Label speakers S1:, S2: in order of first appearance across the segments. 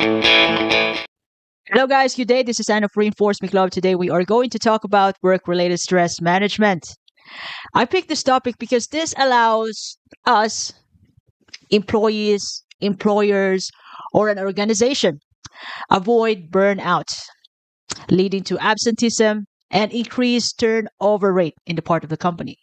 S1: Hello, guys. Good day. This is Anna of Reinforcement Club. Today, we are going to talk about work related stress management. I picked this topic because this allows us, employees, employers, or an organization, avoid burnout, leading to absenteeism and increased turnover rate in the part of the company.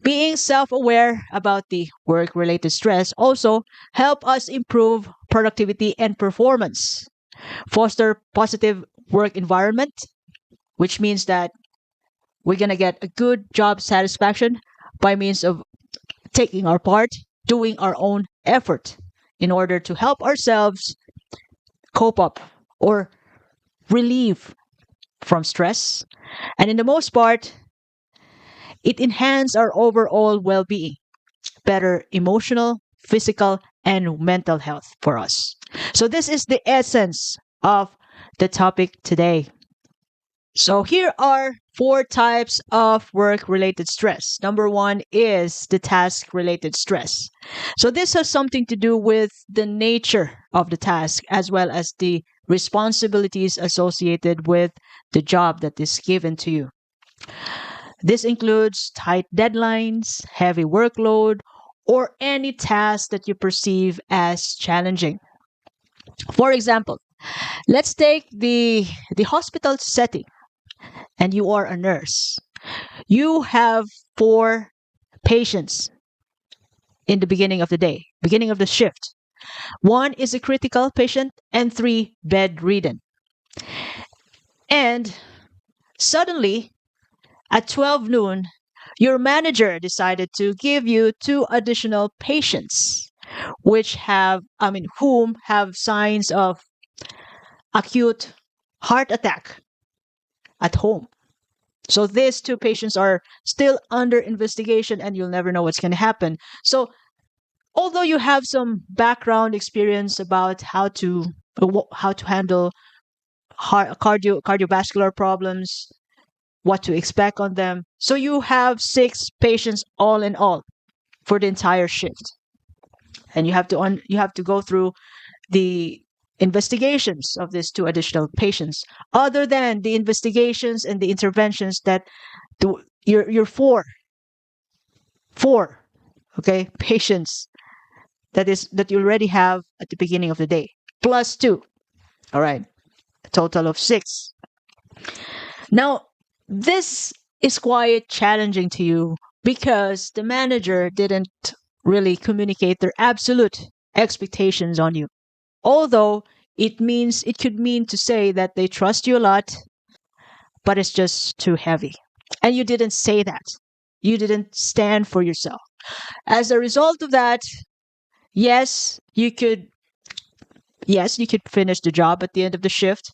S1: Being self-aware about the work-related stress also help us improve productivity and performance, foster positive work environment, which means that we're going to get a good job satisfaction by means of taking our part, doing our own effort in order to help ourselves cope up or relieve from stress. And in the most part, it enhances our overall well being, better emotional, physical, and mental health for us. So, this is the essence of the topic today. So here are four types of work-related stress. Number one is the task-related stress. So this has something to do with the nature of the task as well as the responsibilities associated with the job that is given to you. This includes tight deadlines, heavy workload, or any task that you perceive as challenging. For example, let's take the hospital setting and you are a nurse. You have four patients in the beginning of the day, beginning of the shift. One is a critical patient and three bedridden. And suddenly at 12 noon, your manager decided to give you two additional patients whom have signs of acute heart attack at home. So these two patients are still under investigation and you'll never know what's going to happen. So although you have some background experience about how to handle cardiovascular problems, what to expect on them. So you have six patients all in all for the entire shift. And you have to go through the investigations of these two additional patients other than the investigations and the interventions that your four okay patients that you already have at the beginning of the day plus two, all right, a total of six. Now this is quite challenging to you because the manager didn't really communicate their absolute expectations on you, although it could mean to say that they trust you a lot, but it's just too heavy. And you didn't say that. You didn't stand for yourself. As a result of that, yes, you could finish the job at the end of the shift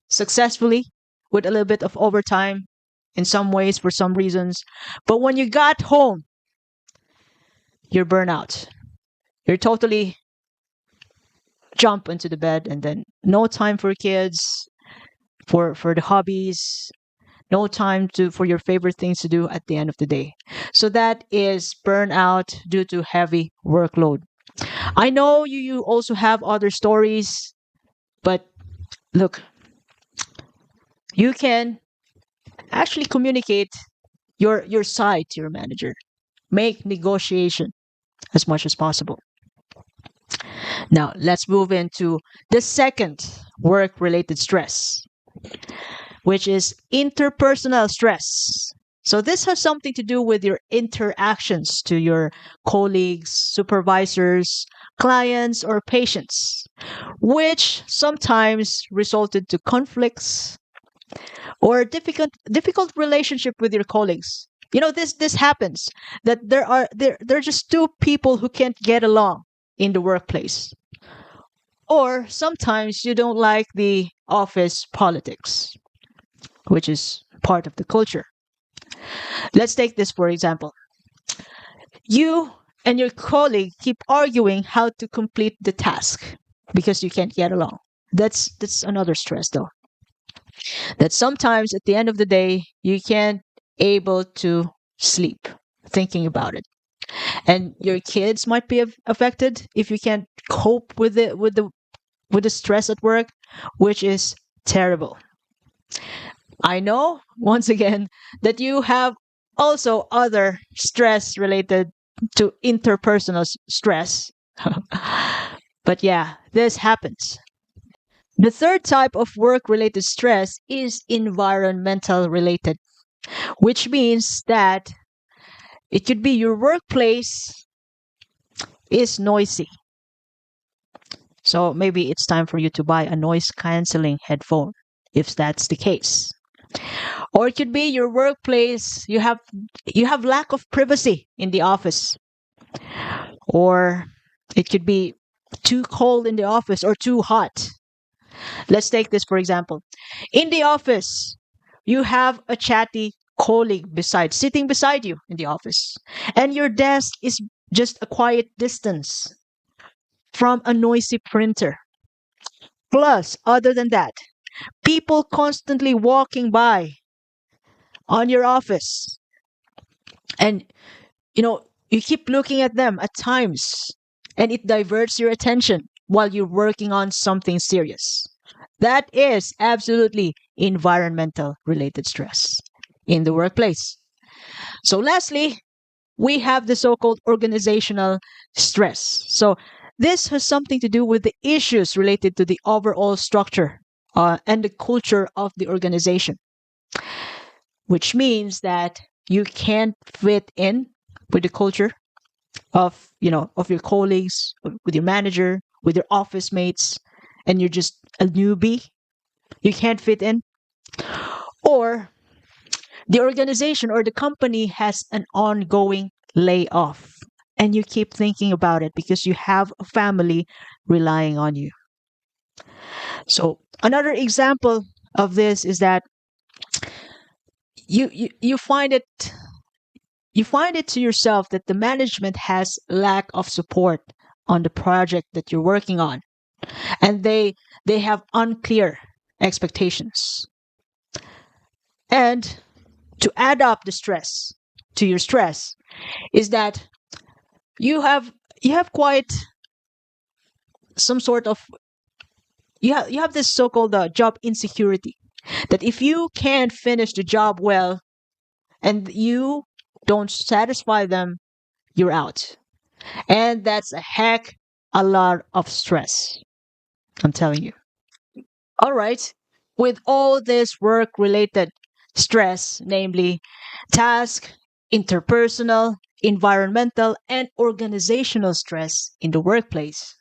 S1: successfully with a little bit of overtime in some ways for some reasons. But when you got home, you're burnout. You're totally jump into the bed and then no time for kids, for the hobbies, no time to for your favorite things to do at the end of the day. So that is burnout due to heavy workload. I know you also have other stories, but look, you can actually communicate your side to your manager. Make negotiation as much as possible. Now, let's move into the second work related stress, which is interpersonal stress. So, this has something to do with your interactions to your colleagues, supervisors, clients, or patients, which sometimes resulted to conflicts or difficult relationship with your colleagues. You know, this happens that there are just two people who can't get along in the workplace. Or sometimes you don't like the office politics, which is part of the culture. Let's take this for example. You and your colleague keep arguing how to complete the task because you can't get along. That's another stress though. That sometimes at the end of the day you can't able to sleep thinking about it. And your kids might be affected if you can't cope with it with the with the stress at work, which is terrible. I know, once again, that you have also other stress related to interpersonal stress. But yeah, this happens. The third type of work related stress is environmental related, which means that it could be your workplace is noisy. So maybe it's time for you to buy a noise canceling headphone if that's the case. Or it could be your workplace you have lack of privacy in the office. Or it could be too cold in the office or too hot. Let's take this for example. In the office, you have a chatty colleague sitting beside you in the office, and your desk is just a quiet distance from a noisy printer. Plus, other than that, people constantly walking by on your office, and you keep looking at them at times, and it diverts your attention while you're working on something serious. That is absolutely environmental related stress in the workplace. So, lastly, we have the so called organizational stress. So, this has something to do with the issues related to the overall structure and the culture of the organization, which means that you can't fit in with the culture of your colleagues, with your manager, with your office mates, and you're just a newbie. You can't fit in. Or the organization or the company has an ongoing layoff, and you keep thinking about it because you have a family relying on you. So another example of this is that you find it to yourself that the management has lack of support on the project that you're working on, and they have unclear expectations. And to add up the stress to your stress is that you have quite some sort of you have this so-called job insecurity, that if you can't finish the job well and you don't satisfy them, you're out. And that's a lot of stress, I'm telling you. All right. With all this work related stress, namely task, interpersonal, environmental, and organizational stress in the workplace,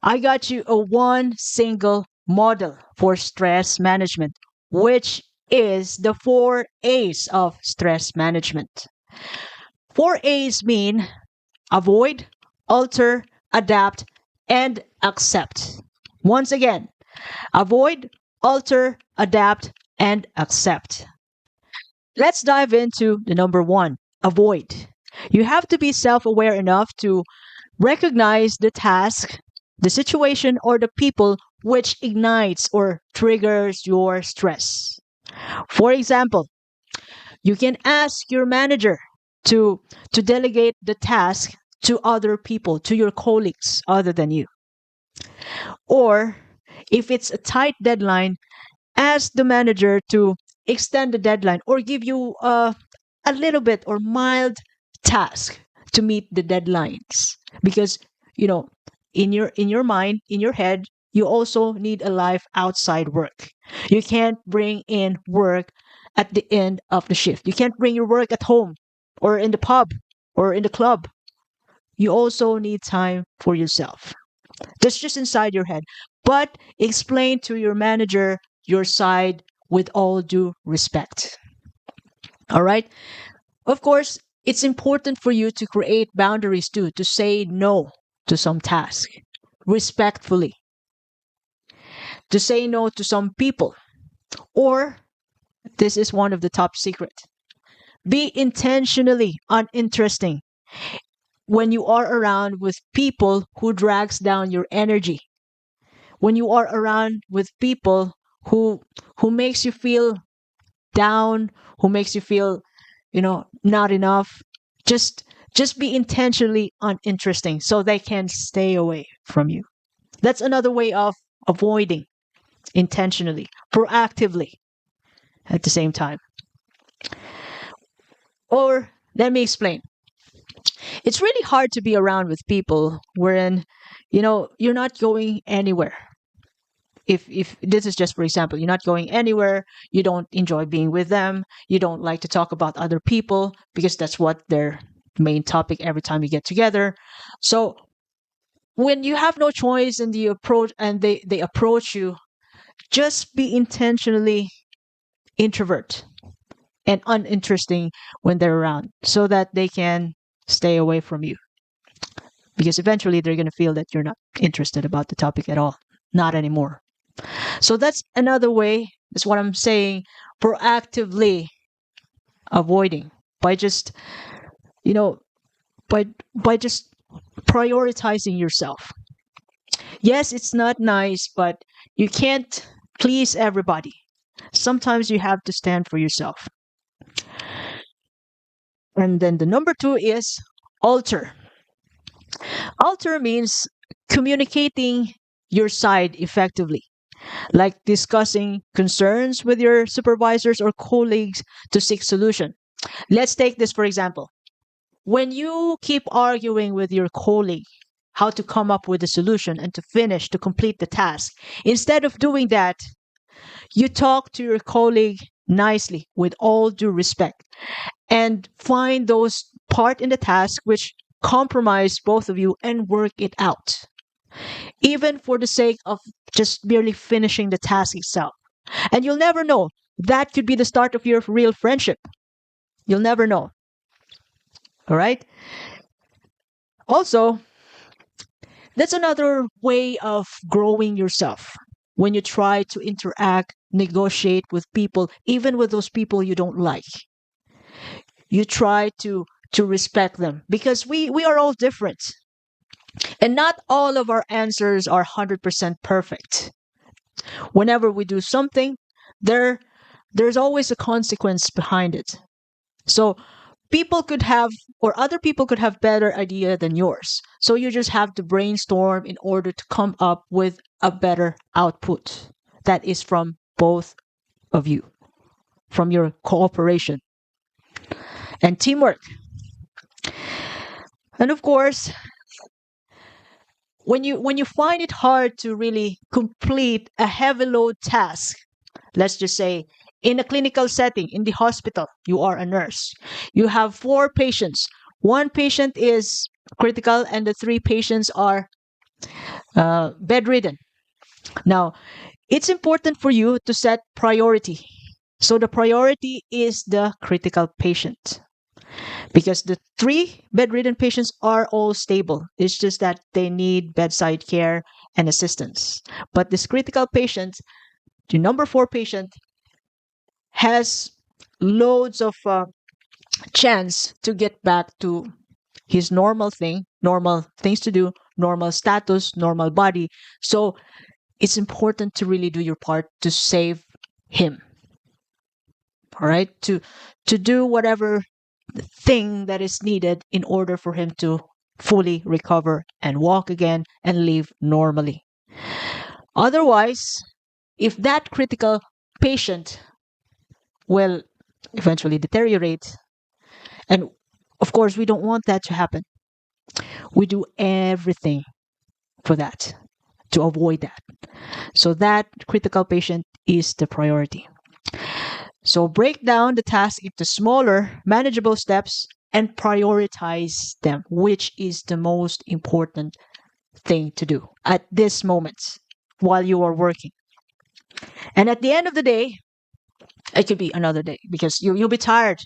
S1: I got you a one single model for stress management, which is the 4 A's of stress management. 4 A's mean avoid, alter, adapt, and accept. Once again, avoid, alter, adapt, and accept. Let's dive into the number one, avoid. You have to be self aware enough to recognize the task, the situation, or the people which ignites or triggers your stress. For example, you can ask your manager to, to delegate the task to other people, to your colleagues other than you. Or if it's a tight deadline, ask the manager to extend the deadline or give you a little bit or mild task to meet the deadlines, because you know in your mind, in your head, you also need a life outside work. You can't bring in work at the end of the shift. You can't bring your work at home or in the pub or in the club. You also need time for yourself. That's just inside your head. But explain to your manager your side with all due respect. All right? Of course, it's important for you to create boundaries too, to say no to some task respectfully, to say no to some people, or this is one of the top secret. Be intentionally uninteresting when you are around with people who drags down your energy, when you are around with people who makes you feel down, who makes you feel, not enough. Just just be intentionally uninteresting so they can stay away from you. That's another way of avoiding intentionally, proactively at the same time. Or let me explain. It's really hard to be around with people wherein, you're not going anywhere. If this is just for example, you're not going anywhere, you don't enjoy being with them, you don't like to talk about other people because that's what their main topic every time you get together. So when you have no choice and they approach you, just be intentionally introvert and uninteresting when they're around so that they can stay away from you, because eventually they're going to feel that you're not interested about the topic at all, not anymore. So that's another way. That's what I'm saying. Proactively avoiding by just, you know, by just prioritizing yourself. Yes, it's not nice, but you can't please everybody. Sometimes you have to stand for yourself. And then the number two is alter. Alter means communicating your side effectively, like discussing concerns with your supervisors or colleagues to seek solution. Let's take this for example. When you keep arguing with your colleague how to come up with a solution and to complete the task, instead of doing that, you talk to your colleague nicely with all due respect and find those part in the task which compromise both of you and work it out, even for the sake of just merely finishing the task itself. And you'll never know. That could be the start of your real friendship. You'll never know. All right? Also, that's another way of growing yourself. When you try to interact, negotiate with people, even with those people you don't like, you try to respect them because we are all different. And not all of our answers are 100% perfect. Whenever we do something, there there's always a consequence behind it. So people could have or other people could have better idea than yours. So you just have to brainstorm in order to come up with a better output that is from both of you, from your cooperation and teamwork. And of course, when you find it hard to really complete a heavy load task, let's just say in a clinical setting in the hospital, you are a nurse, you have four patients, one patient is critical and the three patients are bedridden. Now it's important for you to set priority. So the priority is the critical patient, because the three bedridden patients are all stable. It's just that they need bedside care and assistance. But this critical patient, the number four patient, has loads of chance to get back to his normal things to do, normal status, normal body. So it's important to really do your part to save him. All right, to do whatever thing that is needed in order for him to fully recover and walk again and live normally. Otherwise, if that critical patient will eventually deteriorate, and of course, we don't want that to happen, we do everything for that to avoid that. So, that critical patient is the priority. So, break down the task into smaller, manageable steps and prioritize them, which is the most important thing to do at this moment while you are working. And at the end of the day, it could be another day because you'll be tired,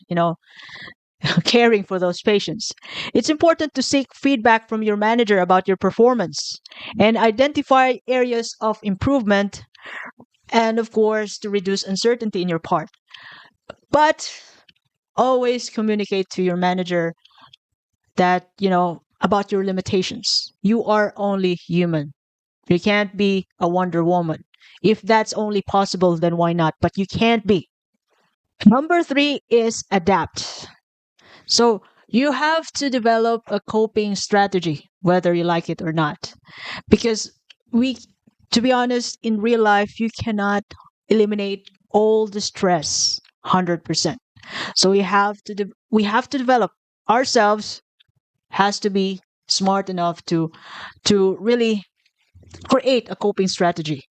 S1: caring for those patients. It's important to seek feedback from your manager about your performance and identify areas of improvement, and of course, to reduce uncertainty in your part. But always communicate to your manager that, about your limitations. You are only human. You can't be a Wonder Woman. If that's only possible, then why not? But you can't be. Number three is adapt. So you have to develop a coping strategy, whether you like it or not. Because we to be honest, in real life you cannot eliminate all the stress 100%. So we have to develop ourselves, has to be smart enough to really create a coping strategy.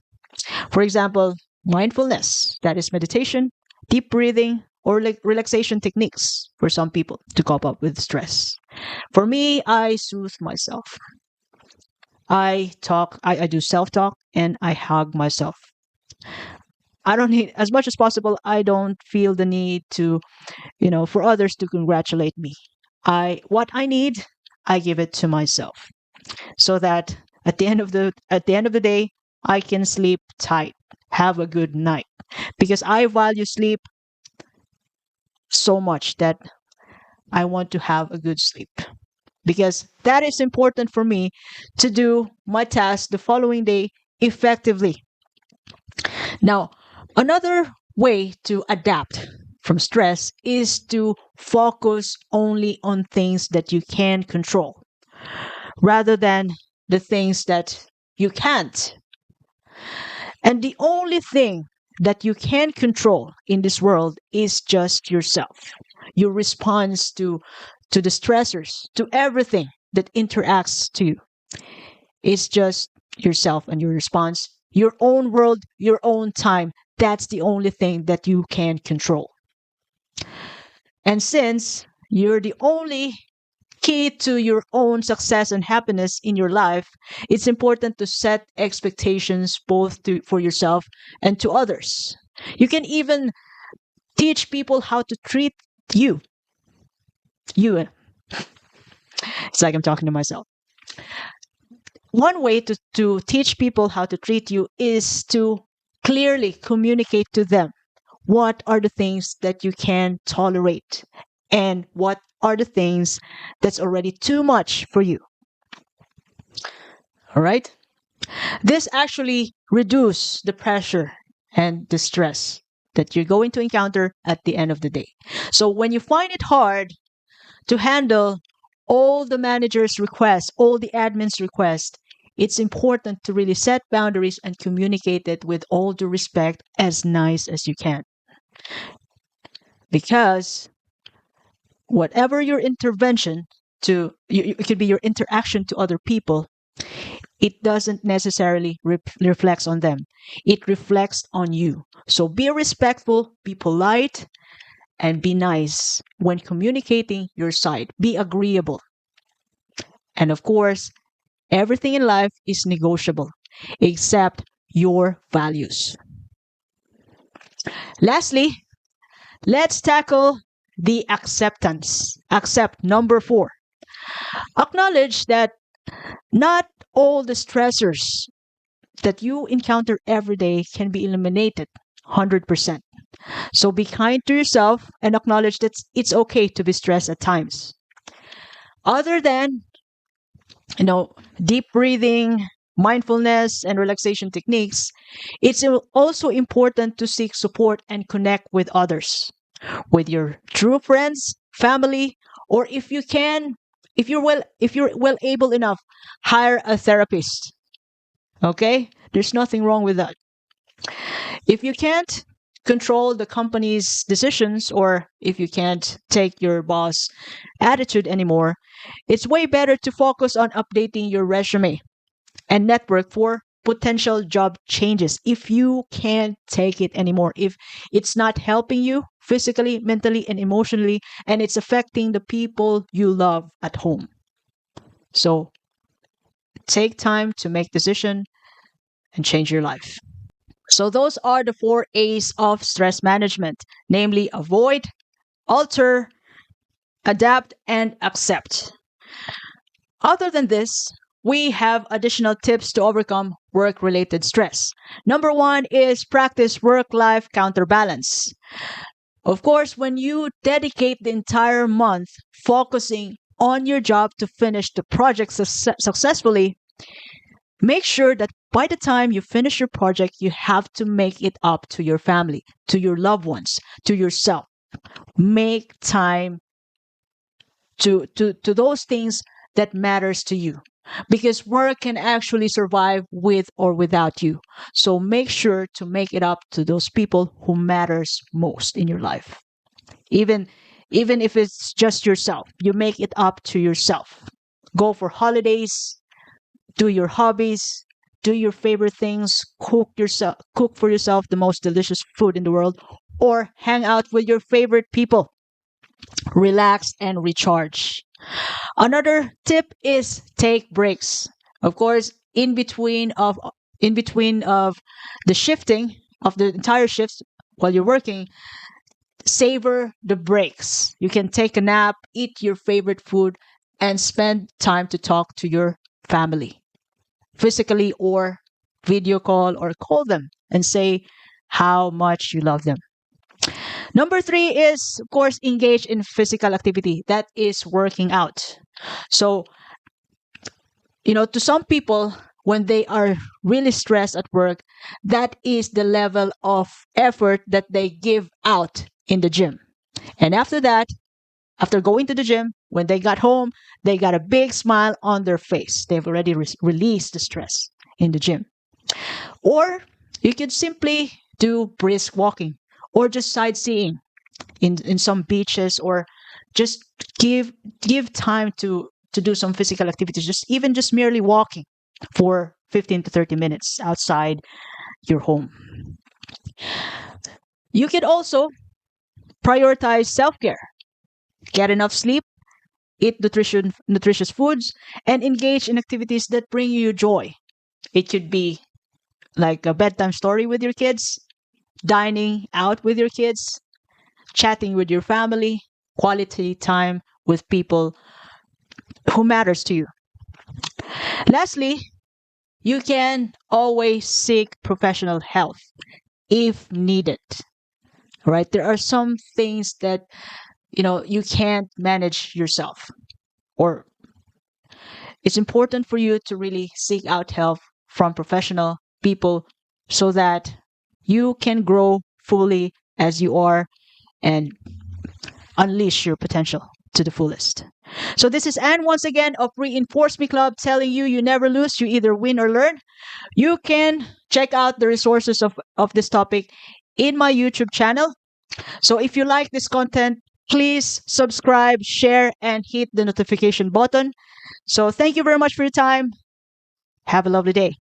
S1: For example, mindfulness, that is meditation, deep breathing, or like relaxation techniques for some people to cope up with stress. For me, I soothe myself. I do self talk and I hug myself. I don't need, as much as possible, I don't feel the need to, for others to congratulate me. What I need, I give it to myself so that at the end of the day, I can sleep tight, have a good night because I value sleep so much that I want to have a good sleep because that is important for me to do my task the following day effectively. Now, another way to adapt from stress is to focus only on things that you can control rather than the things that you can't. And the only thing that you can control in this world is just yourself. Your response to the stressors, to everything that interacts to you is just yourself and your response, your own world, your own time. That's the only thing that you can control. And since you're the only key to your own success and happiness in your life, it's important to set expectations both for yourself and to others. You can even teach people how to treat you. You, it's like I'm talking to myself. One way to teach people how to treat you is to clearly communicate to them what are the things that you can tolerate and what are the things that's already too much for you. All right? This actually reduce the pressure and the stress that you're going to encounter at the end of the day. So when you find it hard to handle all the manager's requests, all the admin's requests, it's important to really set boundaries and communicate it with all due respect as nice as you can. Because whatever your intervention it could be your interaction to other people, it doesn't necessarily reflects on them. It reflects on you. So be respectful, be polite, and be nice when communicating your side. Be agreeable. And of course, everything in life is negotiable except your values. Lastly, let's tackle the acceptance. Accept number 4. Acknowledge that not all the stressors that you encounter every day can be eliminated 100%. So be kind to yourself and acknowledge that it's okay to be stressed at times. Other than, deep breathing, mindfulness, and relaxation techniques, it's also important to seek support and connect with others, with your true friends, family, or if you're well able enough, hire a therapist. Okay? There's nothing wrong with that. If you can't control the company's decisions or if you can't take your boss attitude anymore, it's way better to focus on updating your resume and network for potential job changes if you can't take it anymore. If it's not helping you physically, mentally, and emotionally, and it's affecting the people you love at home. So take time to make decision and change your life. So those are the 4 A's of stress management, namely avoid, alter, adapt, and accept. Other than this, we have additional tips to overcome work-related stress. Number 1 is practice work-life counterbalance. Of course, when you dedicate the entire month focusing on your job to finish the project successfully, make sure that by the time you finish your project, you have to make it up to your family, to your loved ones, to yourself. Make time to those things that matters to you. because work can actually survive with or without you. So make sure to make it up to those people who matters most in your life. Even even if it's just yourself, you make it up to yourself. Go for holidays, do your hobbies, do your favorite things, cook for yourself the most delicious food in the world, or hang out with your favorite people. Relax and recharge. Another tip is take breaks. Of course, in between of the shifting of the entire shifts while you're working, savor the breaks. You can take a nap, eat your favorite food, and spend time to talk to your family, physically or video call or call them and say how much you love them. Number three is, of course, engage in physical activity. That is working out. So, to some people, when they are really stressed at work, that is the level of effort that they give out in the gym. And after that, after going to the gym, when they got home, they got a big smile on their face. They've already released the stress in the gym. Or you could simply do brisk walking or just sightseeing in some beaches, or just give time to do some physical activities, just merely walking for 15 to 30 minutes outside your home. You could also prioritize self-care. Get enough sleep, eat nutritious foods, and engage in activities that bring you joy. It could be like a bedtime story with your kids, dining out with your kids, chatting with your family, quality time with people who matters to you. Lastly, you can always seek professional help if needed. Right? There are some things that you can't manage yourself, or it's important for you to really seek out help from professional people so that you can grow fully as you are and unleash your potential to the fullest. So this is Anne once again of Reinforce Me Club, telling you, you never lose, you either win or learn. You can check out the resources of this topic in my YouTube channel. So if you like this content, please subscribe, share, and hit the notification button. So thank you very much for your time. Have a lovely day.